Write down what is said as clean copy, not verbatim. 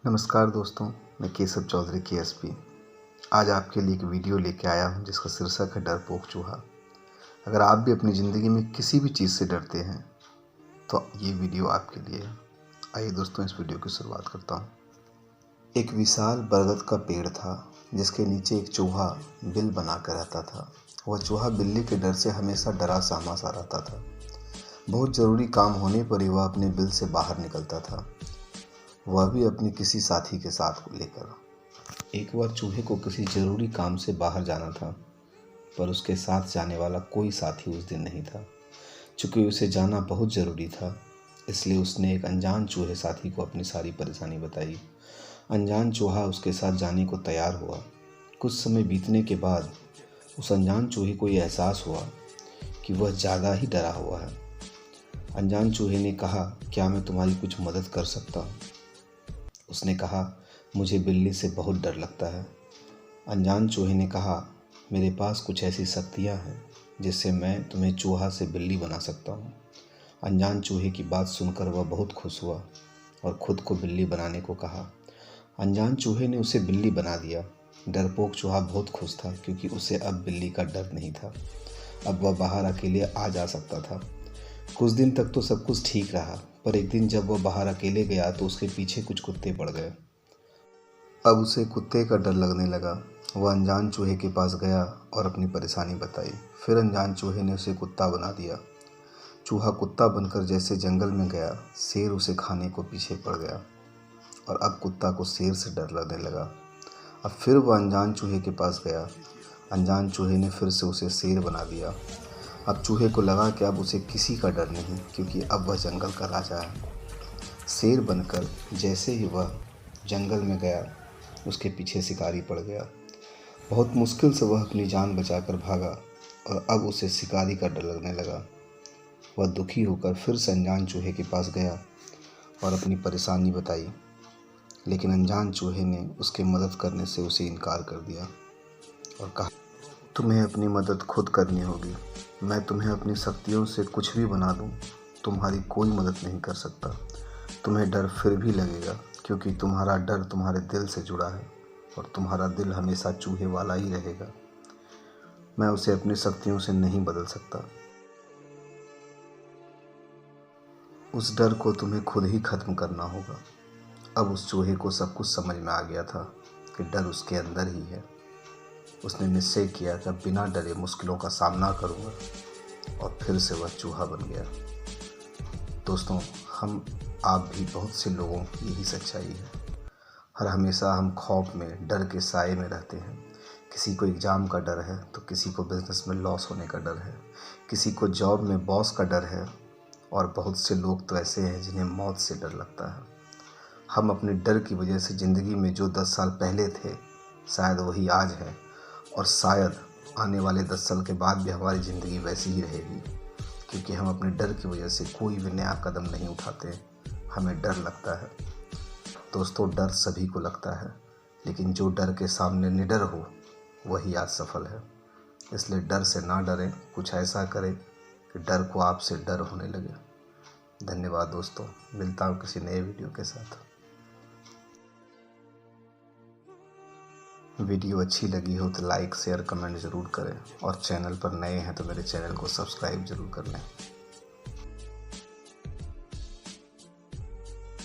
नमस्कार दोस्तों, मैं केशव चौधरी केएसपी। आज आपके लिए एक वीडियो लेके आया हूं जिसका शीर्षक है डरपोक चूहा। अगर आप भी अपनी ज़िंदगी में किसी भी चीज़ से डरते हैं तो ये वीडियो आपके लिए है। आइए दोस्तों, इस वीडियो की शुरुआत करता हूं। एक विशाल बरगद का पेड़ था जिसके नीचे एक चूहा बिल बना कर रहता था। वह चूहा बिल्ली के डर से हमेशा डरा सहमा सा रहता था। बहुत ज़रूरी काम होने पर ही वह अपने बिल से बाहर निकलता था, वह भी अपने किसी साथी के साथ लेकर। एक बार चूहे को किसी ज़रूरी काम से बाहर जाना था, पर उसके साथ जाने वाला कोई साथी उस दिन नहीं था। चूँकि उसे जाना बहुत ज़रूरी था, इसलिए उसने एक अनजान चूहे साथी को अपनी सारी परेशानी बताई। अनजान चूहा उसके साथ जाने को तैयार हुआ। कुछ समय बीतने के बाद उस अनजान चूहे को यह एहसास हुआ कि वह ज़्यादा ही डरा हुआ है। अनजान चूहे ने कहा, क्या मैं तुम्हारी कुछ मदद कर सकता हूँ? उसने कहा, मुझे बिल्ली से बहुत डर लगता है। अनजान चूहे ने कहा, मेरे पास कुछ ऐसी शक्तियाँ हैं जिससे मैं तुम्हें चूहा से बिल्ली बना सकता हूँ। अनजान चूहे की बात सुनकर वह बहुत खुश हुआ और खुद को बिल्ली बनाने को कहा। अनजान चूहे ने उसे बिल्ली बना दिया। डरपोक चूहा बहुत खुश था क्योंकि उसे अब बिल्ली का डर नहीं था। अब वह बाहर अकेले आ जा सकता था। कुछ दिन तक तो सब कुछ ठीक रहा, पर एक दिन जब वह बाहर अकेले गया तो उसके पीछे कुछ कुत्ते पड़ गए। अब उसे कुत्ते का डर लगने लगा। वह अनजान चूहे के पास गया और अपनी परेशानी बताई। फिर अनजान चूहे ने उसे कुत्ता बना दिया। चूहा कुत्ता बनकर जैसे जंगल में गया, शेर उसे खाने को पीछे पड़ गया और अब कुत्ता को शेर से डर लगने लगा। अब फिर वह अनजान चूहे के पास गया। अनजान चूहे ने फिर से उसे शेर बना दिया। अब चूहे को लगा कि अब उसे किसी का डर नहीं, क्योंकि अब वह जंगल का राजा है। शेर बनकर जैसे ही वह जंगल में गया, उसके पीछे शिकारी पड़ गया। बहुत मुश्किल से वह अपनी जान बचाकर भागा और अब उसे शिकारी का डर लगने लगा। वह दुखी होकर फिर से अनजान चूहे के पास गया और अपनी परेशानी बताई, लेकिन अनजान चूहे ने उसके मदद करने से उसे इनकार कर दिया और कहा, तुम्हें अपनी मदद खुद करनी होगी। मैं तुम्हें अपनी शक्तियों से कुछ भी बना दूं, तुम्हारी कोई मदद नहीं कर सकता। तुम्हें डर फिर भी लगेगा क्योंकि तुम्हारा डर तुम्हारे दिल से जुड़ा है और तुम्हारा दिल हमेशा चूहे वाला ही रहेगा। मैं उसे अपनी शक्तियों से नहीं बदल सकता। उस डर को तुम्हें खुद ही खत्म करना होगा। अब उस चूहे को सब कुछ समझ में आ गया था कि डर उसके अंदर ही है। उसने निश्चय किया कि बिना डरे मुश्किलों का सामना करूंगा और फिर से वह चूहा बन गया। दोस्तों, आप भी बहुत से लोगों की यही सच्चाई है। हर हमेशा हम खौफ में, डर के साए में रहते हैं। किसी को एग्ज़ाम का डर है तो किसी को बिज़नेस में लॉस होने का डर है, किसी को जॉब में बॉस का डर है और बहुत से लोग तो ऐसे हैं जिन्हें मौत से डर लगता है। हम अपने डर की वजह से ज़िंदगी में जो 10 साल पहले थे शायद वही आज है और शायद आने वाले 10 साल के बाद भी हमारी ज़िंदगी वैसी ही रहेगी, क्योंकि हम अपने डर की वजह से कोई भी नया कदम नहीं उठाते। हमें डर लगता है। दोस्तों, डर सभी को लगता है, लेकिन जो डर के सामने निडर हो वही आज सफल है। इसलिए डर से ना डरें, कुछ ऐसा करें कि डर को आपसे डर होने लगे। धन्यवाद दोस्तों, मिलता हूँ किसी नए वीडियो के साथ। वीडियो अच्छी लगी हो तो लाइक, शेयर, कमेंट ज़रूर करें और चैनल पर नए हैं तो मेरे चैनल को सब्सक्राइब ज़रूर कर लें।